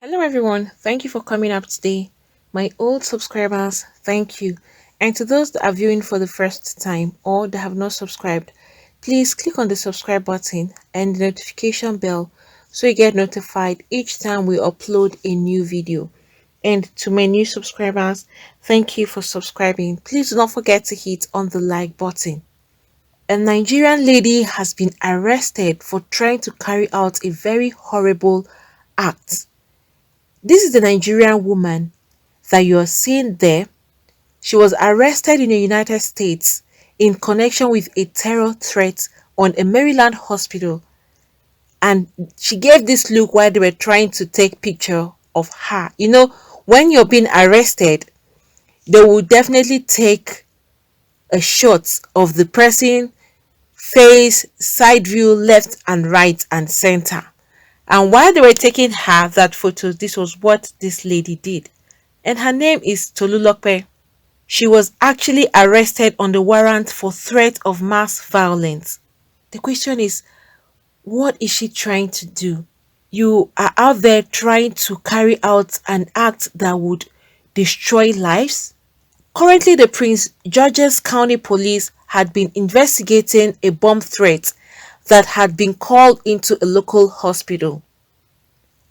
Hello everyone, thank you for coming up today. My old subscribers, thank you. And to those that are viewing for the first time or that have not subscribed, please click on the subscribe button and the notification bell so you get notified each time we upload a new video. And to my new subscribers, thank you for subscribing. Please do not forget to hit on the like button. A Nigerian lady has been arrested for trying to carry out a very horrible act. This is the Nigerian woman that you are seeing there. She was arrested in the United States in connection with a terror threat on a Maryland hospital, and she gave this look while they were trying to take picture of her. When you're being arrested, they will definitely take a shot of the person, face, side view, left and right and center. And while they were taking her that photo, this was what this lady did. And her name is Tolulope. She was actually arrested on the warrant for threat of mass violence. The question is, what is she trying to do? You are out there trying to carry out an act that would destroy lives? Currently, the Prince George's County Police had been investigating a bomb threat that had been called into a local hospital.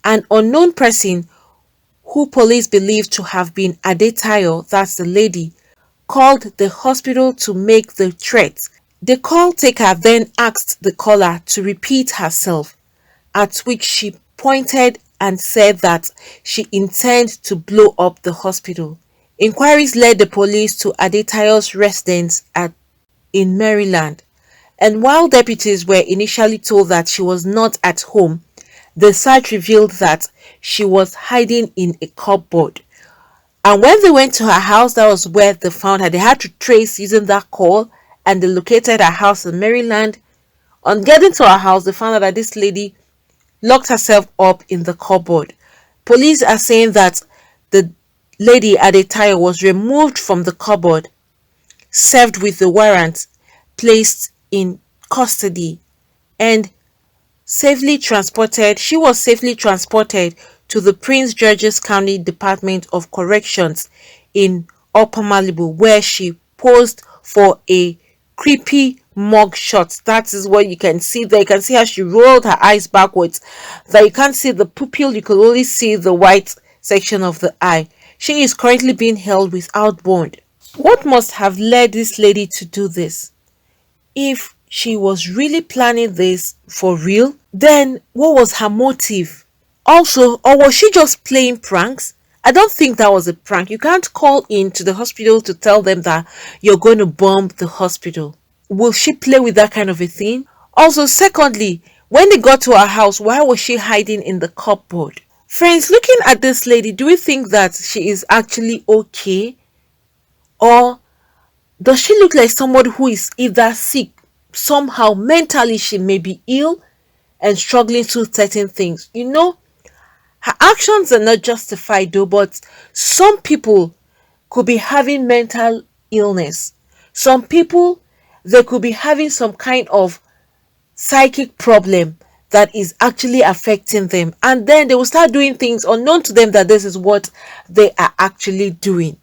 An unknown person who police believe to have been Adetayo, that's the lady, called the hospital to make the threat. The call taker then asked the caller to repeat herself, at which she pointed and said that she intends to blow up the hospital. Inquiries led the police to Adetayo's residence in Maryland, and while deputies were initially told that she was not at home, the search revealed that she was hiding in a cupboard. And when they went to her house, that was where they found her. They had to trace using that call, and they located her house in Maryland. On getting to her house, they found out that this lady locked herself up in the cupboard. Police are saying that the lady at a time was removed from the cupboard, served with the warrant, placed in custody, and she was safely transported to the Prince George's County Department of Corrections in Upper Malibu, where she posed for a creepy mug shot. That is what you can see there. You can see how she rolled her eyes backwards. That you can't see the pupil, you can only see the white section of the eye. She is currently being held without bond. What must have led this lady to do this? If she was really planning this for real, then what was her motive? Also, or was she just playing pranks? I don't think that was a prank. You can't call in to the hospital to tell them that you're going to bomb the hospital. Will she play with that kind of a thing? Also, secondly, when they got to her house, why was she hiding in the cupboard? Friends, looking at this lady, do we think that she is actually okay? Or does she look like somebody who is either sick, somehow mentally she may be ill and struggling through certain things? Her actions are not justified though, but some people could be having mental illness. Some people, they could be having some kind of psychic problem that is actually affecting them. And then they will start doing things unknown to them that this is what they are actually doing.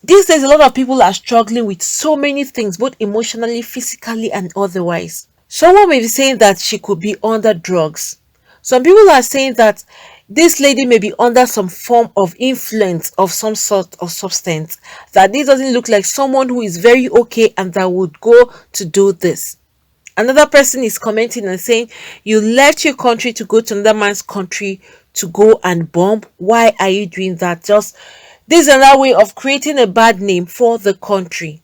These days, a lot of people are struggling with so many things, both emotionally, physically, and otherwise. Someone may be saying that she could be under drugs. Some people are saying that this lady may be under some form of influence of some sort of substance, that this doesn't look like someone who is very okay and that would go to do this. Another person is commenting and saying, you left your country to go to another man's country to go and bomb. Why are you doing that? This is another way of creating a bad name for the country.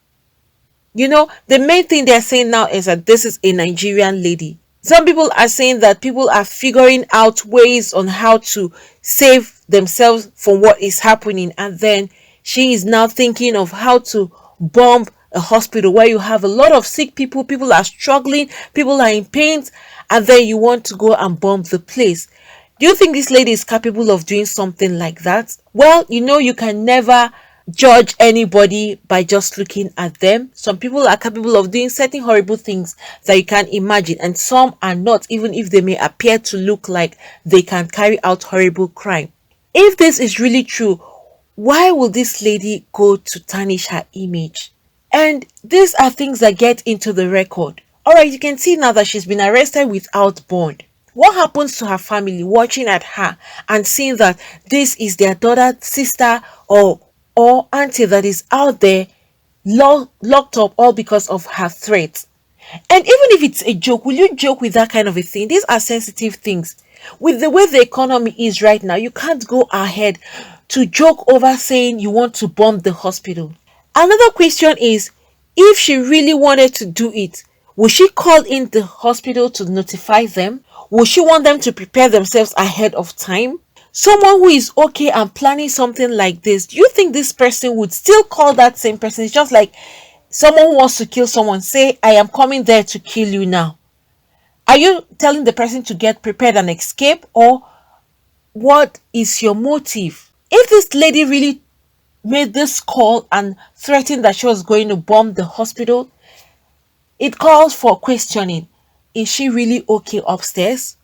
The main thing they're saying now is that this is a Nigerian lady. Some people are saying that people are figuring out ways on how to save themselves from what is happening, and then she is now thinking of how to bomb a hospital where you have a lot of sick people, people are struggling, people are in pain, and then you want to go and bomb the place. Do you think this lady is capable of doing something like that? Well, you can never judge anybody by just looking at them. Some people are capable of doing certain horrible things that you can't imagine, and some are not, even if they may appear to look like they can carry out horrible crime. If this is really true, why will this lady go to tarnish her image? And these are things that get into the record. Alright, you can see now that she's been arrested without bond. What happens to her family watching at her and seeing that this is their daughter, sister, or auntie that is out there locked up all because of her threats? And even if it's a joke, will you joke with that kind of a thing? These are sensitive things. With the way the economy is right now, you can't go ahead to joke over saying you want to bomb the hospital. Another question is, if she really wanted to do it, will she call in the hospital to notify them? Will she want them to prepare themselves ahead of time? Someone who is okay and planning something like this, do you think this person would still call that same person? It's just like someone who wants to kill someone, say, I am coming there to kill you now. Are you telling the person to get prepared and escape, or what is your motive? If this lady really made this call and threatened that she was going to bomb the hospital, it calls for questioning. Is she really okay upstairs?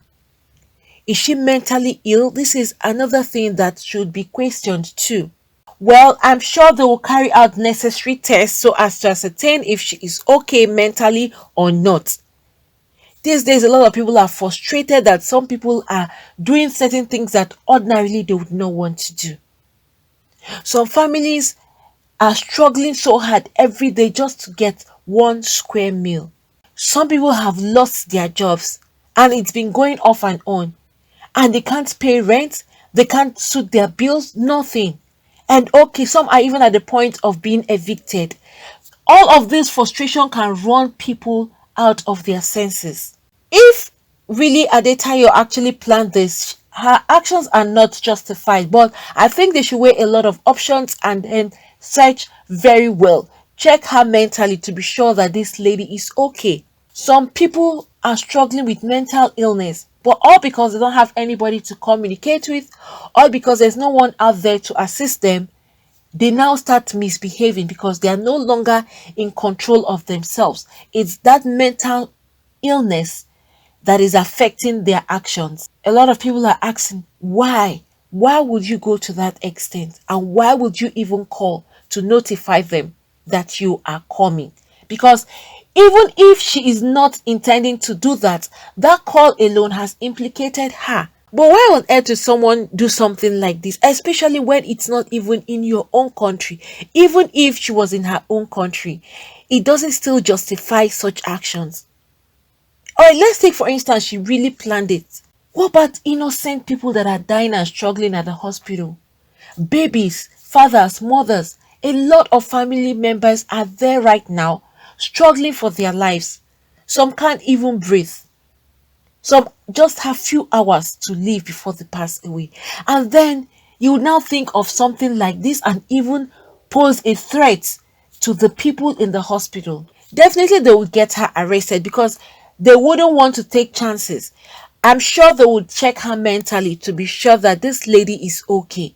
Is she mentally ill? This is another thing that should be questioned too. Well, I'm sure they will carry out necessary tests so as to ascertain if she is okay mentally or not. These days, a lot of people are frustrated that some people are doing certain things that ordinarily they would not want to do. Some families are struggling so hard every day just to get one square meal. Some people have lost their jobs and it's been going off and on, and they can't pay rent, they can't suit their bills, nothing. And okay, some are even at the point of being evicted. All of this frustration can run people out of their senses. If really Adetayo actually planned this, her actions are not justified, but I think they should weigh a lot of options and then search very well. Check her mentally to be sure that this lady is okay. Some people are struggling with mental illness, but all because they don't have anybody to communicate with, all because there's no one out there to assist them, they now start misbehaving because they are no longer in control of themselves. It's that mental illness that is affecting their actions. A lot of people are asking, why? Why would you go to that extent? And why would you even call to notify them that you are coming? Because even if she is not intending to do that, that call alone has implicated her. But why on earth would someone do something like this, especially when it's not even in your own country? Even if she was in her own country, it doesn't still justify such actions. Alright, let's take for instance she really planned it. What about innocent people that are dying and struggling at the hospital? Babies, fathers, mothers, a lot of family members are there right now struggling for their lives. Some can't even breathe. Some just have few hours to live before they pass away. And then you would now think of something like this and even pose a threat to the people in the hospital. Definitely they would get her arrested because they wouldn't want to take chances. I'm sure they would check her mentally to be sure that this lady is okay.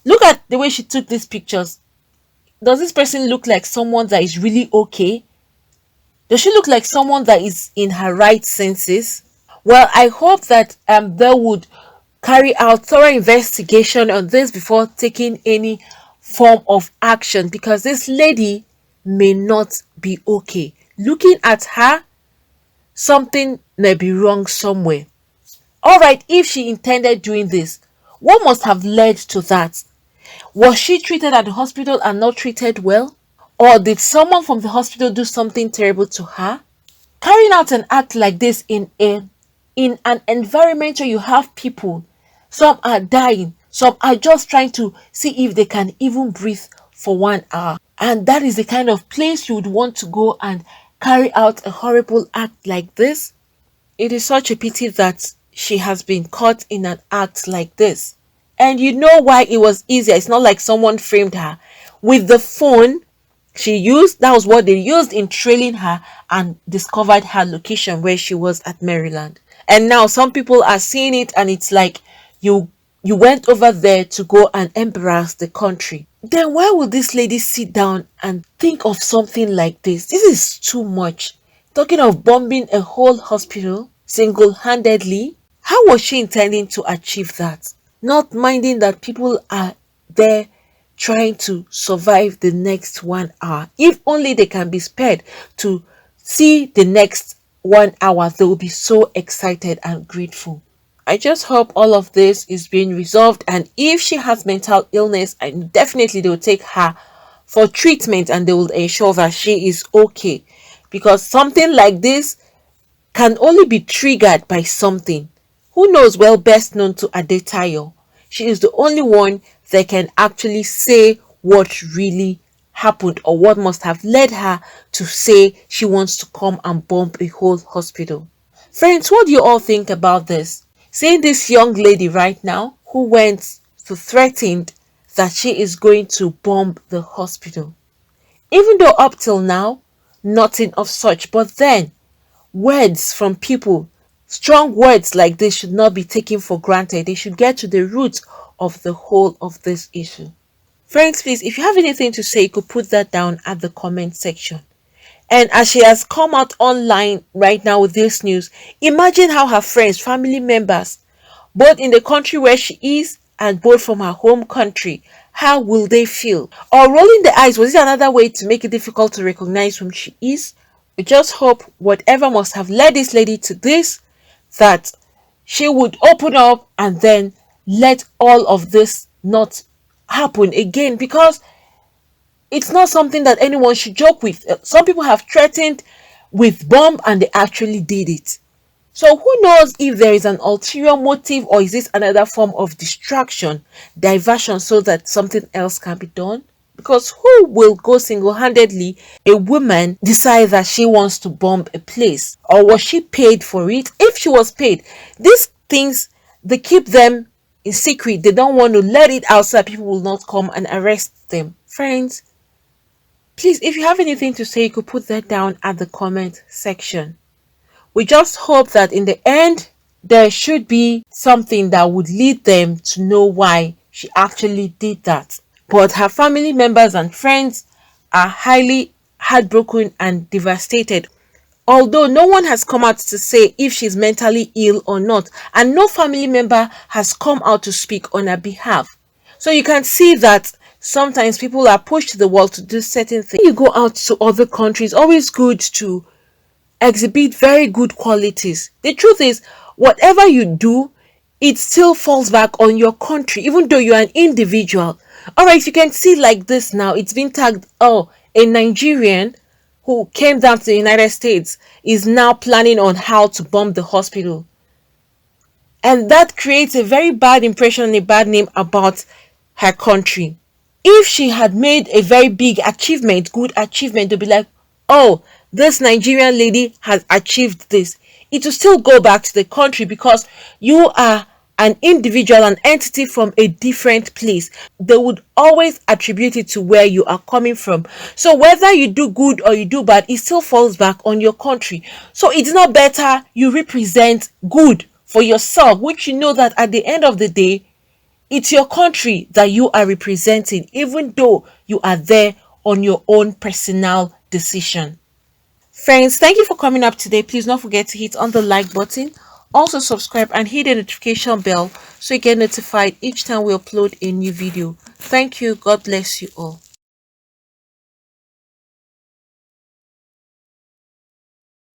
Look at the way she took these pictures. Does this person look like someone that is really okay? Does she look like someone that is in her right senses? Well, I hope that they would carry out thorough investigation on this before taking any form of action, because this lady may not be okay. Looking at her, something may be wrong somewhere. Alright, if she intended doing this, what must have led to that? Was she treated at the hospital and not treated well? Or did someone from the hospital do something terrible to her? Carrying out an act like this in an environment where you have people, some are dying, some are just trying to see if they can even breathe for 1 hour. And that is the kind of place you would want to go and carry out a horrible act like this. It is such a pity that she has been caught in an act like this. And you know why it was easier. It's not like someone framed her. With the phone she used, that was what they used in trailing her and discovered her location where she was at Maryland. And now some people are seeing it and it's like you went over there to go and embarrass the country. Then why would this lady sit down and think of something like this? This is too much. Talking of bombing a whole hospital single-handedly, how was she intending to achieve that? not minding that people are there trying to survive the next 1 hour. If only they can be spared to see the next 1 hour, they will be so excited and grateful. I just hope all of this is being resolved, and if she has mental illness, I definitely they will take her for treatment and they will ensure that she is okay, because something like this can only be triggered by something. Who knows? Well, best known to Adetayo. She is the only one that can actually say what really happened or what must have led her to say she wants to come and bomb a whole hospital. Friends, what do you all think about this? Seeing this young lady right now who went to threaten that she is going to bomb the hospital. Even though up till now, nothing of such, but then words from people, strong words like this should not be taken for granted. They should get to the root of the whole of this issue. Friends, please, if you have anything to say, you could put that down at the comment section. And as she has come out online right now with this news, imagine how her friends, family members, both in the country where she is and both from her home country, how will they feel? Or rolling the eyes, was it another way to make it difficult to recognize whom she is? We just hope whatever must have led this lady to this, that she would open up and then let all of this not happen again, because it's not something that anyone should joke with. Some people have threatened with bomb and they actually did it. So who knows if there is an ulterior motive, or is this another form of distraction, diversion, so that something else can be done? Because who will go single-handedly, a woman, decide that she wants to bomb a place? Or was she paid for it? If she was paid, these things, they keep them in secret. They don't want to let it out so that people will not come and arrest them. Friends, please, if you have anything to say, you could put that down at the comment section. We just hope that in the end, there should be something that would lead them to know why she actually did that. But her family members and friends are highly heartbroken and devastated. Although no one has come out to say if she's mentally ill or not, and no family member has come out to speak on her behalf. So you can see that sometimes people are pushed to the wall to do certain things. When you go out to other countries, always good to exhibit very good qualities. The truth is, whatever you do, it still falls back on your country, even though you're an individual. Alright, you can see like this now, it's been tagged, oh, a Nigerian who came down to the United States is now planning on how to bomb the hospital. And that creates a very bad impression and a bad name about her country. If she had made a very big achievement, good achievement, to be like, oh, this Nigerian lady has achieved this, it will still go back to the country, because you are an individual, an entity from a different place. They would always attribute it to where you are coming from. So whether you do good or you do bad, it still falls back on your country. So it's not better you represent good for yourself, which you know that at the end of the day, it's your country that you are representing, even though you are there on your own personal decision. Friends, thank you for coming up today. Please don't forget to hit on the like button. Also subscribe and hit the notification bell so you get notified each time we upload a new video. Thank you. God bless you all.